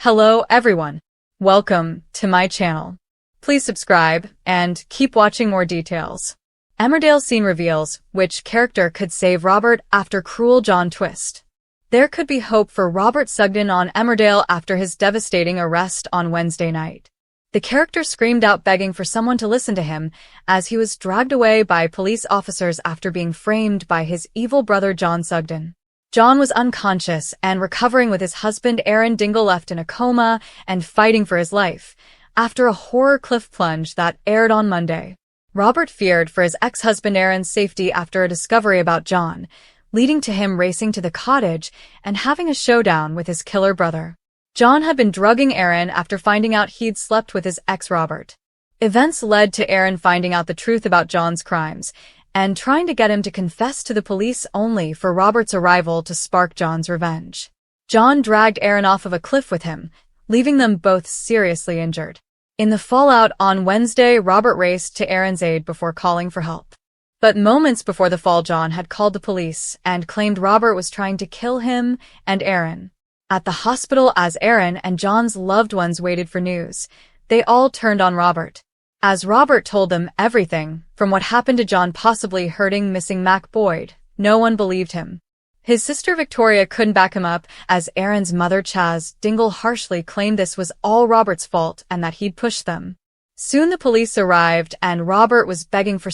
Hello everyone. Welcome to my channel. Please subscribe and keep watching more details. Emmerdale scene reveals which character could save Robert after cruel John twist. There could be hope for Robert Sugden on Emmerdale after his devastating arrest on Wednesday night. The character screamed out begging for someone to listen to him as he was dragged away by police officers after being framed by his evil brother John Sugden. John was unconscious and recovering with his husband Aaron Dingle left in a coma and fighting for his life after a horror cliff plunge that aired on Monday. Robert feared for his ex-husband Aaron's safety after a discovery about John, leading to him racing to the cottage and having a showdown with his killer brother. John had been drugging Aaron after finding out he'd slept with his ex Robert. Events led to Aaron finding out the truth about John's crimes and trying to get him to confess to the police only for Robert's arrival to spark John's revenge. John dragged Aaron off of a cliff with him, leaving them both seriously injured. In the fallout on Wednesday, Robert raced to Aaron's aid before calling for help. But moments before the fall, John had called the police and claimed Robert was trying to kill him and Aaron. At the hospital, as Aaron and John's loved ones waited for news, they all turned on Robert. As Robert told them everything, from what happened to John possibly hurting missing Mac Boyd, no one believed him. His sister Victoria couldn't back him up, as Aaron's mother Chaz Dingle harshly claimed this was all Robert's fault and that he'd pushed them. Soon the police arrived and Robert was begging for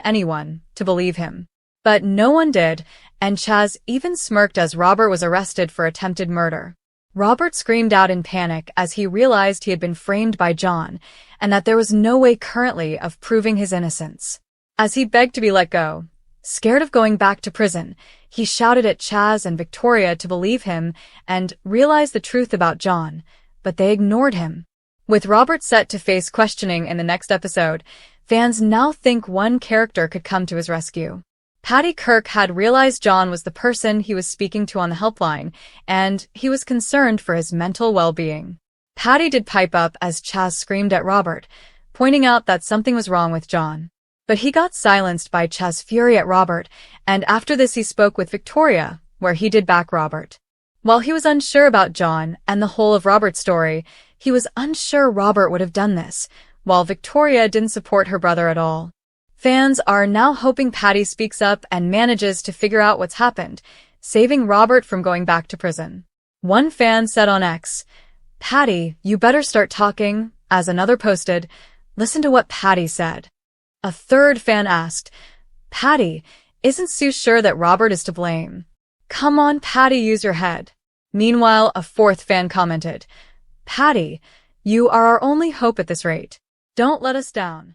anyone, to believe him. But no one did, and Chaz even smirked as Robert was arrested for attempted murder. Robert screamed out in panic as he realized he had been framed by John and that there was no way currently of proving his innocence. As he begged to be let go, scared of going back to prison, he shouted at Chaz and Victoria to believe him and realize the truth about John, but they ignored him. With Robert set to face questioning in the next episode, fans now think one character could come to his rescue. Paddy Kirk had realized John was the person he was speaking to on the helpline, and he was concerned for his mental well-being. Paddy did pipe up as Chaz screamed at Robert, pointing out that something was wrong with John. But he got silenced by Chaz's fury at Robert, and after this he spoke with Victoria, where he did back Robert. While he was unsure about John and the whole of Robert's story, he was unsure Robert would have done this, while Victoria didn't support her brother at all. Fans are now hoping Paddy speaks up and manages to figure out what's happened, saving Robert from going back to prison. One fan said on X, "Paddy, you better start talking," as another posted, "Listen to what Paddy said." A third fan asked, "Paddy, isn't Sue sure that Robert is to blame? Come on, Paddy, use your head." Meanwhile, a fourth fan commented, "Paddy, you are our only hope at this rate. Don't let us down."